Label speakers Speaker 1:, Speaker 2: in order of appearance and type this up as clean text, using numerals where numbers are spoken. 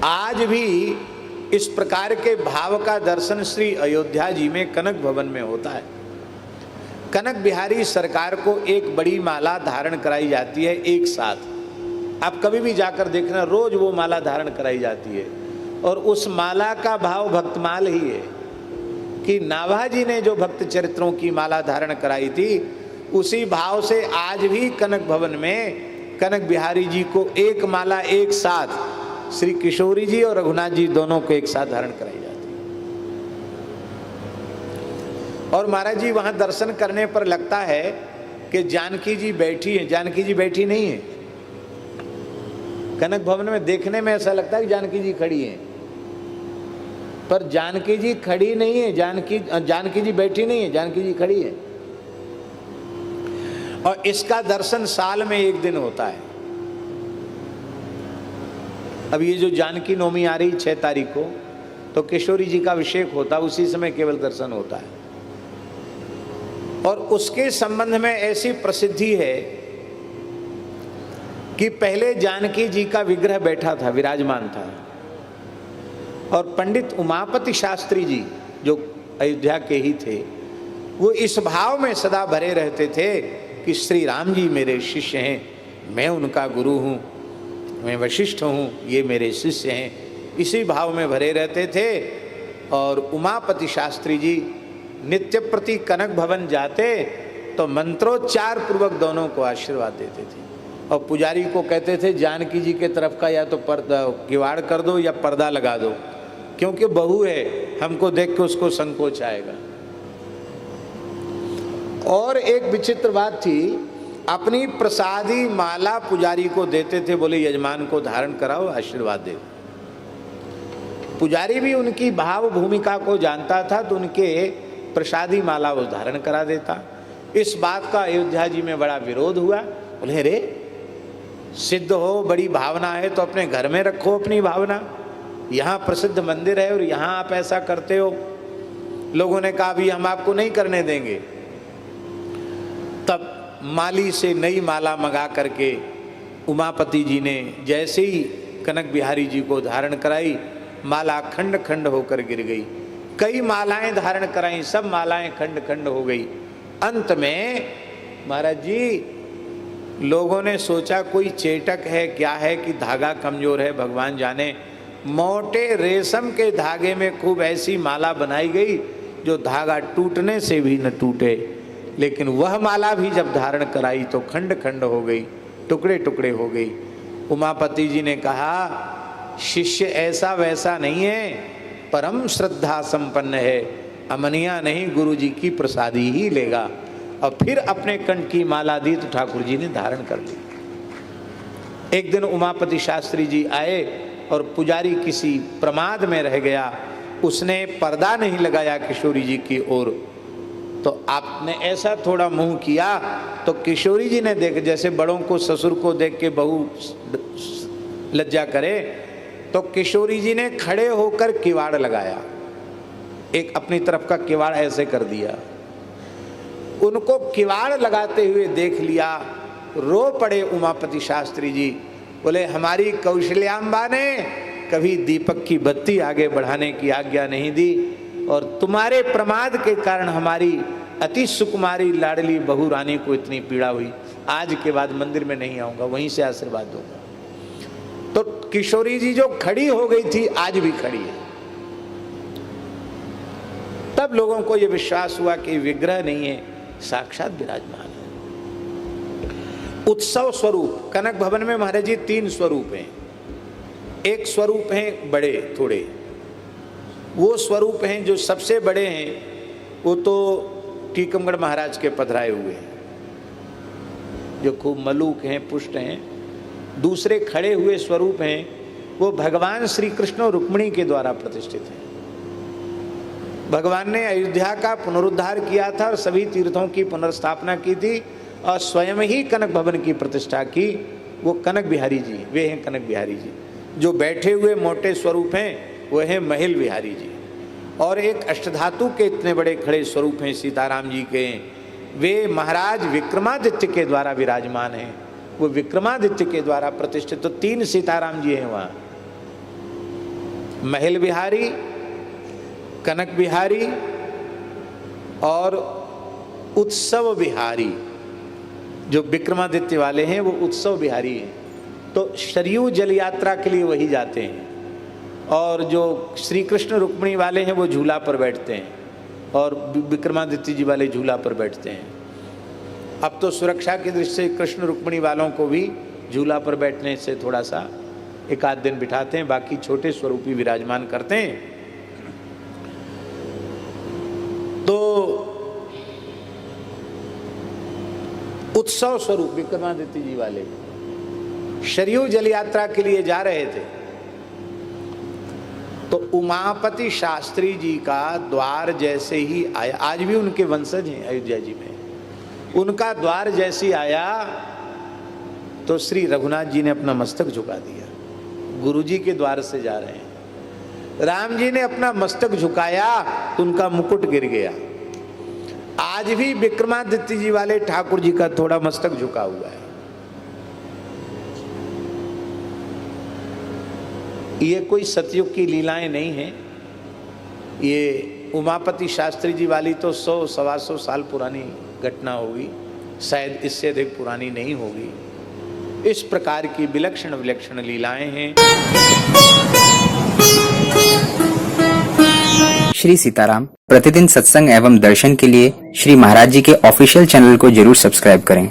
Speaker 1: आज भी इस प्रकार के भाव का दर्शन श्री अयोध्या जी में कनक भवन में होता है। कनक बिहारी सरकार को एक बड़ी माला धारण कराई जाती है एक साथ। आप कभी भी जाकर देखना, रोज वो माला धारण कराई जाती है और उस माला का भाव भक्तमाल ही है कि नाभाजी ने जो भक्त चरित्रों की माला धारण कराई थी, उसी भाव से आज भी कनक भवन में कनक बिहारी जी को एक माला एक साथ श्री किशोरी जी और रघुनाथ जी दोनों को एक साथ धारण कराई जाती है। और महाराज जी वहां दर्शन करने पर लगता है कि जानकी जी बैठी है। जानकी जी बैठी नहीं है। कनक भवन में देखने में ऐसा लगता है कि जानकी जी खड़ी हैं, पर जानकी जी खड़ी नहीं है। जानकी जी बैठी नहीं है, जानकी जी खड़ी है। और इसका दर्शन साल में एक दिन होता है। अब ये जो जानकी नवमी आ रही 6 तारीख को, तो किशोरी जी का अभिषेक होता, उसी समय केवल दर्शन होता है। और उसके संबंध में ऐसी प्रसिद्धि है कि पहले जानकी जी का विग्रह बैठा था, विराजमान था, और पंडित उमापति शास्त्री जी जो अयोध्या के ही थे, वो इस भाव में सदा भरे रहते थे कि श्री राम जी मेरे शिष्य हैं, मैं उनका गुरु हूँ, मैं वशिष्ठ हूँ, ये मेरे शिष्य हैं। इसी भाव में भरे रहते थे। और उमापति शास्त्री जी नित्य प्रति कनक भवन जाते तो मंत्रोच्चार पूर्वक दोनों को आशीर्वाद देते थे। और पुजारी को कहते थे, जानकी जी के तरफ का या तो पर्दा किवाड़ कर दो या पर्दा लगा दो, क्योंकि बहू है, हमको देख के उसको संकोच आएगा। और एक विचित्र बात थी, अपनी प्रसादी माला पुजारी को देते थे, बोले यजमान को धारण कराओ, आशीर्वाद दे। पुजारी भी उनकी भाव भूमिका को जानता था, तो उनके प्रसादी माला वो धारण करा देता। इस बात का अयोध्या जी में बड़ा विरोध हुआ। बोले रे, सिद्ध हो, बड़ी भावना है तो अपने घर में रखो अपनी भावना, यहाँ प्रसिद्ध मंदिर है और यहाँ आप ऐसा करते हो। लोगों ने कहा अभी हम आपको नहीं करने देंगे। तब माली से नई माला मंगा करके उमापति जी ने जैसे ही कनक बिहारी जी को धारण कराई, माला खंड खंड होकर गिर गई। कई मालाएं धारण कराई, सब मालाएं खंड खंड हो गई। अंत में महाराज जी, लोगों ने सोचा कोई चेटक है, क्या है कि धागा कमजोर है, भगवान जाने। मोटे रेशम के धागे में खूब ऐसी माला बनाई गई जो धागा टूटने से भी न टूटे। लेकिन वह माला भी जब धारण कराई तो खंड खंड हो गई, टुकड़े टुकड़े हो गई। उमापति जी ने कहा, शिष्य ऐसा वैसा नहीं है, परम श्रद्धा संपन्न है, अमनिया नहीं, गुरु जी की प्रसादी ही लेगा। और फिर अपने कंठ की माला दी तो ठाकुर जी ने धारण कर दी। एक दिन उमापति शास्त्री जी आए और पुजारी किसी प्रमाद में रह गया, उसने पर्दा नहीं लगाया किशोरी जी की ओर, तो आपने ऐसा थोड़ा मुंह किया तो किशोरी जी ने देख, जैसे बड़ों को ससुर को देख के बहू लज्जा करे, तो किशोरी जी ने खड़े होकर किवाड़ लगाया, एक अपनी तरफ का किवाड़ ऐसे कर दिया। उनको किवाड़ लगाते हुए देख लिया, रो पड़े उमापति शास्त्री जी। बोले हमारी कौशल्याम्बा ने कभी दीपक की बत्ती आगे बढ़ाने की आज्ञा नहीं दी, और तुम्हारे प्रमाद के कारण हमारी अति सुकुमारी लाडली बहू रानी को इतनी पीड़ा हुई। आज के बाद मंदिर में नहीं आऊंगा, वहीं से आशीर्वाद दूंगा। तो किशोरी जी जो खड़ी हो गई थी, आज भी खड़ी है। तब लोगों को यह विश्वास हुआ कि विग्रह नहीं है, साक्षात विराजमान है। उत्सव स्वरूप कनक भवन में महाराज जी 3 स्वरूप हैं। एक स्वरूप हैं बड़े थोड़े, वो स्वरूप हैं जो सबसे बड़े हैं, वो तो टीकमगढ़ महाराज के पधराए हुए हैं, जो खूब मलूक हैं, पुष्ट हैं। दूसरे खड़े हुए स्वरूप हैं, वो भगवान श्री कृष्ण और रुक्मिणी के द्वारा प्रतिष्ठित हैं। भगवान ने अयोध्या का पुनरुद्धार किया था और सभी तीर्थों की पुनर्स्थापना की थी, और स्वयं ही कनक भवन की प्रतिष्ठा की। वो कनक बिहारी जी, वे हैं कनक बिहारी जी। जो बैठे हुए मोटे स्वरूप हैं, वो हैं महिल बिहारी जी। और एक अष्टधातु के इतने बड़े खड़े स्वरूप हैं सीताराम जी के, वे महाराज विक्रमादित्य के द्वारा विराजमान हैं। वो विक्रमादित्य के द्वारा प्रतिष्ठित, तो 3 सीताराम जी हैं वहाँ। महल बिहारी, कनक बिहारी और उत्सव बिहारी। जो विक्रमादित्य वाले हैं वो उत्सव बिहारी हैं। तो सरयू जल यात्रा के लिए वही जाते हैं, और जो श्री कृष्ण रुक्मिणी वाले हैं वो झूला पर बैठते हैं, और विक्रमादित्य जी वाले झूला पर बैठते हैं। अब तो सुरक्षा की दृष्टि से कृष्ण रुक्मिणी वालों को भी झूला पर बैठने से थोड़ा सा एक आध दिन बिठाते हैं, बाकी छोटे स्वरूपी विराजमान करते हैं। तो उत्सव स्वरूप विक्रमादित्य जी वाले सरयू जल यात्रा के लिए जा रहे थे, तो उमापति शास्त्री जी का द्वार जैसे ही आया, आज भी उनके वंशज हैं अयोध्या जी में, उनका द्वार जैसे ही आया तो श्री रघुनाथ जी ने अपना मस्तक झुका दिया। गुरु जी के द्वार से जा रहे हैं, राम जी ने अपना मस्तक झुकाया तो उनका मुकुट गिर गया। आज भी विक्रमादित्य जी वाले ठाकुर जी का थोड़ा मस्तक झुका हुआ है। ये कोई सतयुग की लीलाएं नहीं है, ये उमापति शास्त्री जी वाली तो 100-125 साल पुरानी घटना होगी, शायद इससे अधिक पुरानी नहीं होगी। इस प्रकार की विलक्षण विलक्षण लीलाएं हैं।
Speaker 2: श्री सीताराम प्रतिदिन सत्संग एवं दर्शन के लिए श्री महाराज जी के ऑफिशियल चैनल को जरूर सब्सक्राइब करें।